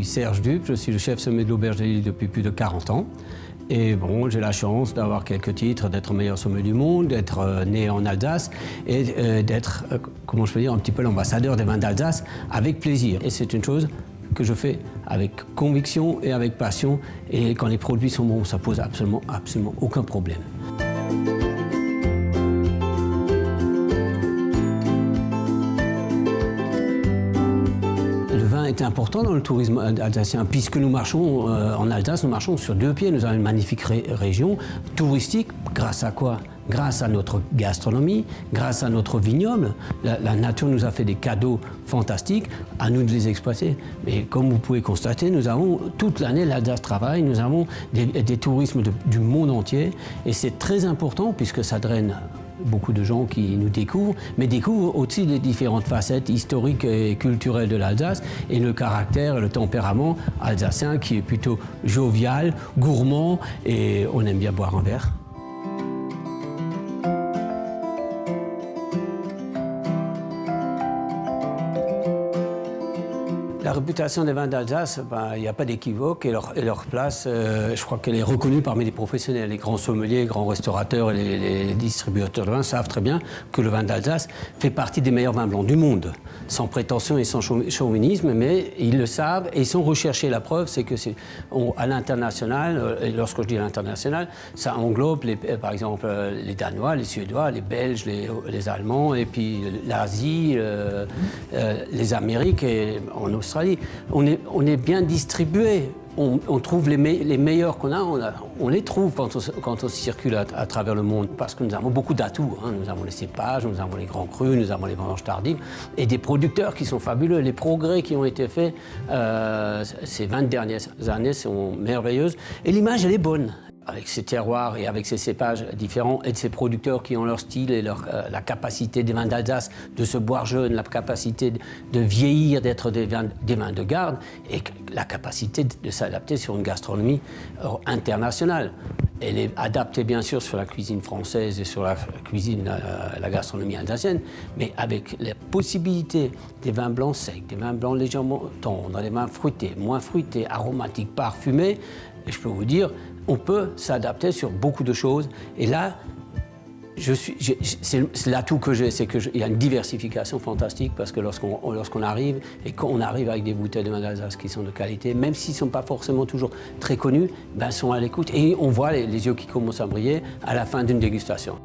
Serge Duc, je suis le chef sommelier de l'Auberge de Lille depuis plus de 40 ans. Et bon, j'ai la chance d'avoir quelques titres, d'être meilleur sommelier du monde, d'être né en Alsace et d'être, comment je peux dire, un petit peu l'ambassadeur des vins d'Alsace avec plaisir. Et c'est une chose que je fais avec conviction et avec passion. Et quand les produits sont bons, ça pose absolument aucun problème. Le vin est important dans le tourisme alsacien, puisque nous marchons en Alsace, nous marchons sur deux pieds. Nous avons une magnifique région touristique. Grâce à quoi? Grâce à notre gastronomie, grâce à notre vignoble. La nature nous a fait des cadeaux fantastiques, à nous de les exploiter. Mais comme vous pouvez constater, nous avons toute l'année l'Alsace travaille, nous avons des tourismes du monde entier. Et c'est très important puisque ça draine beaucoup de gens qui nous découvrent, mais découvrent aussi les différentes facettes historiques et culturelles de l'Alsace et le caractère et le tempérament alsacien qui est plutôt jovial, gourmand et on aime bien boire un verre. La réputation des vins d'Alsace, il n'y a pas d'équivoque et leur place, je crois qu'elle est reconnue parmi les professionnels. Les grands sommeliers, les grands restaurateurs et les distributeurs de vin savent très bien que le vin d'Alsace fait partie des meilleurs vins blancs du monde, sans prétention et sans chauvinisme, mais ils le savent et ils sont recherchés. La preuve, c'est que à l'international, et lorsque je dis à l'international, ça englobe par exemple les Danois, les Suédois, les Belges, les Allemands, et puis l'Asie, les Amériques et en Australie. On est bien distribué. On trouve les meilleurs qu'on a, on les trouve quand on circule à travers le monde, parce que nous avons beaucoup d'atouts. Nous avons les cépages, nous avons les grands crus, nous avons les vendanges tardives, et des producteurs qui sont fabuleux. Les progrès qui ont été faits ces 20 dernières années sont merveilleuses, et l'image, elle est bonne. Avec ces terroirs et avec ces cépages différents et de ces producteurs qui ont leur style et la capacité des vins d'Alsace de se boire jeune, la capacité de vieillir, d'être des vins de garde et la capacité de s'adapter sur une gastronomie internationale. Elle est adaptée bien sûr sur la cuisine française et sur la gastronomie alsacienne, mais avec la possibilité des vins blancs secs, des vins blancs légèrement tendres, des vins fruités, moins fruités, aromatiques, parfumés, et je peux vous dire, on peut s'adapter sur beaucoup de choses. Et là, c'est l'atout que j'ai, c'est qu'il y a une diversification fantastique parce que lorsqu'on arrive, et qu'on arrive avec des bouteilles de vin d'Alsace qui sont de qualité, même s'ils ne sont pas forcément toujours très connus, sont à l'écoute. Et on voit les yeux qui commencent à briller à la fin d'une dégustation.